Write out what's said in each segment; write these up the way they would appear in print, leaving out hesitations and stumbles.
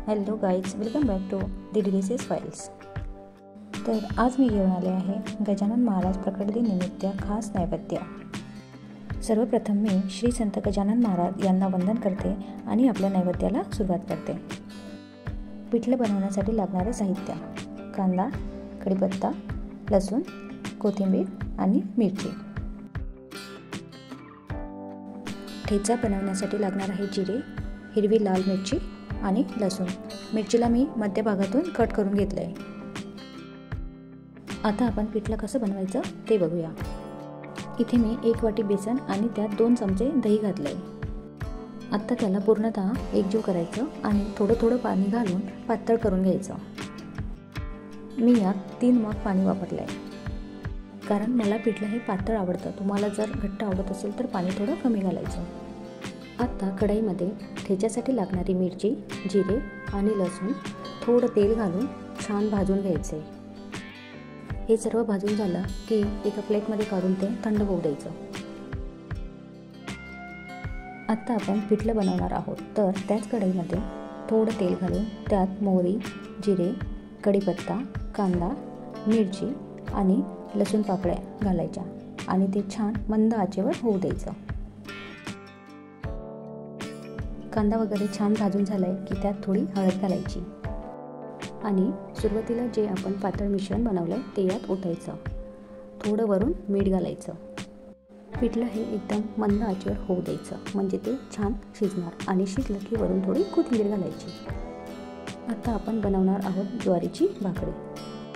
Hello guys, welcome back to the delicious files. तर आज मी घेऊन आले आहे गजानन महाराज प्रकट दिन निमित्त खास नैवेद्य। सर्वप्रथम मी श्री संत गजानन महाराज यांना वंदन करते आणि आपल्या नैवेद्याला सुरुवात करते। पिठलं बनवण्यासाठी लागणारे साहित्य: कांदा, कढीपत्ता, लसूण, कोथिंबीर आणि मिरची। ठेचा बनवण्यासाठी लागणार आहे जिरे, हिरवी लाल मिरची आणि लसूण। मिरचीला मी मध्यभागातून कट करून घेतलंय। आता आपण पिठलं कसं बनवायचं ते बघूया। इथे मी 1 वाटी बेसन आणि त्यात 2 चमचे दही घातलंय। आता त्याला पूर्णतः एकजीव करायचं आणि थोडं थोडं पाणी घालून पातळ करून घ्यायचं। मी यात 3 मग पाणी वापरलंय, कारण मला पिठलं हे पातळ आवडतं। तुम्हाला जर घट्ट आवडत असेल तर पाणी थोडं कमी घालायचं। आता कढईमध्ये ठेच्यासाठी लागणारी मिरची, जिरे आणि लसूण थोडं तेल घालून छान भाजून घ्यायचे। हे सर्व भाजून झालं की एका प्लेटमध्ये काढून ते थंड होऊ द्यायचं। आता आपण पिठलं बनवणार आहोत, तर त्याच कढईमध्ये थोडं तेल घालून त्यात मोहरी, जिरे, कढीपत्ता, कांदा, मिरची आणि लसूण पाकळ्या घालायच्या आणि ते छान मंद आचेवर होऊ द्यायचं। कांदा वगैरे छान भाजून झालाय की त्यात थोडी हळद घालायची आणि सुरुवातीला जे आपण पातळ मिश्रण बनवलंय ते यात ओतायचं। थोडं वरून मीठ घालायचं। पिठलं हे एकदम मंद आचेवर होऊ द्यायचं, म्हणजे ते छान शिजणार आणि शिजलं की वरून थोडी कोथिंबीर घालायची। आता आपण बनवणार आहोत ज्वारीची भाकरी।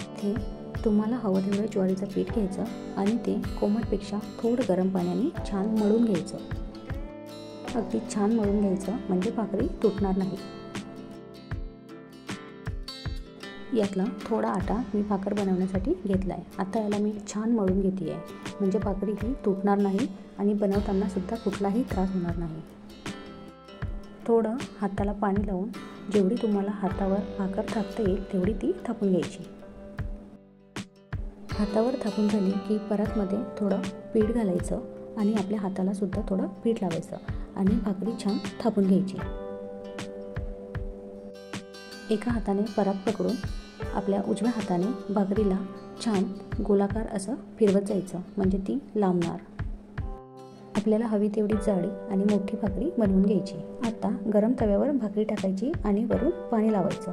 इथे तुम्हाला हवं तेवढं ज्वारीचं पीठ घ्यायचं आणि ते कोमटपेक्षा थोडं गरम पाण्याने छान मळून घ्यायचं। अगदी छान मळून घ्यायचं, म्हणजे भाकरी तुटणार नाही। यातला थोडा आटा मी भाकर बनवण्यासाठी घेतलाय। आता याला मी छान मळून घेते आहे, म्हणजे भाकरी ही तुटणार नाही आणि बनवताना सुद्धा कुठलाही त्रास होणार नाही। थोडं हाताला पाणी लावून जेवढी तुम्हाला हातावर भाकर थापता येईल तेवढी ती थापून घ्यायची। हातावर थापून झाली की परत मध्ये थोडं पीठ घालायचं आणि आपल्या हाताला सुद्धा थोडं पीठ लावायचं आणि भाकरी छान थापून घ्यायची। एका हाताने परात पकडून आपल्या उजव्या हाताने भाकरीला छान गोलाकार असं फिरवत जायचं, म्हणजे ती लांबणार। आपल्याला हवी तेवढी जाडी आणि मोठी भाकरी बनवून घ्यायची। आता गरम तव्यावर भाकरी टाकायची आणि वरून पाणी लावायचं।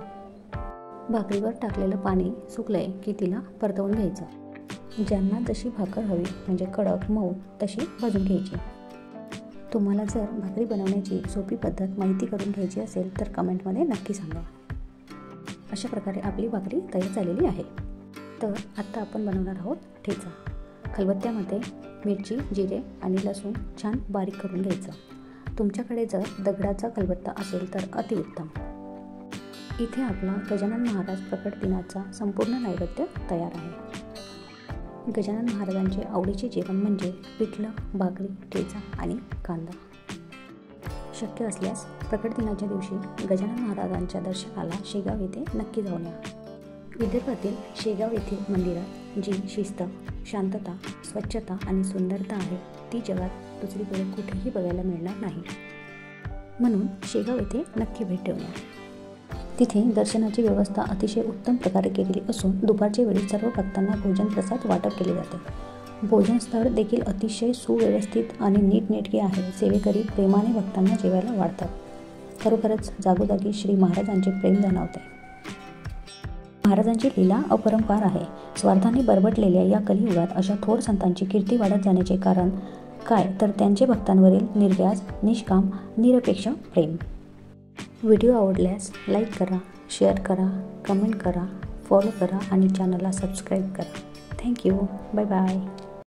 भाकरीवर टाकलेलं पाणी सुकलंय की तिला परतवून घ्यायचं। ज्यांना जशी भाकर हवी, म्हणजे कडक मऊ, तशी भाजून घ्यायची। तुम्हाला जर भाकरी बनवण्याची सोपी पद्धत माहिती करून घ्यायची असेल तर कमेंटमध्ये नक्की सांगा। अशा प्रकारे आपली भाकरी तयार झालेली आहे। तर आता आपण बनवणार आहोत ठेचा। खलबत्त्यामध्ये मिरची, जिरे आणि लसूण छान बारीक करून घ्यायचं। तुमच्याकडे जर दगडाचा खलबत्ता असेल तर अतिउत्तम। इथे आपला गजानन महाराज प्रकट दिनाचा संपूर्ण नैवेद्य तयार आहे। गजानन महाराजांचे आवडीचे जेवण म्हणजे पिठलं, भाकरी, ठेचा आणि कांदा। शक्य असल्यास प्रकट दिनाच्या दिवशी गजानन महाराजांच्या दर्शनाला शेगाव येथे नक्की जाऊन या। विदर्भातील शेगाव येथील मंदिरात जी शिस्त, शांतता, स्वच्छता आणि सुंदरता आहे ती जगात दुसरीकडे कुठेही बघायला मिळणार नाही। म्हणून शेगाव येथे नक्की भेट देऊन या। तिथे दर्शनाची व्यवस्था अतिशय उत्तम प्रकारे केलेली असून दुपारच्या वेळी सर्व भक्तांना भोजन प्रसाद वाटप केले जाते। भोजन स्थळ देखील अतिशय सुव्यवस्थित आणि नीटनेटके आहे। सेवेकरी प्रेमाने भक्तांना जेवायला वाढतात। खरोखरच जागोजागी श्री महाराजांचे प्रेम जाणवते। महाराजांची लीला अपरंपार आहे। स्वार्थाने बरबटलेल्या या कलियुगात अशा थोर संतांची कीर्ती वाढत जाण्याचे कारण काय, तर त्यांचे भक्तांवरील निर्व्याज, निष्काम, निरपेक्ष प्रेम। व्हिडिओ आवडल्यास लाईक करा, शेअर करा, कमेंट करा, फॉलो करा आणि चॅनलला सबस्क्राईब करा। थँक्यू. Bye bye.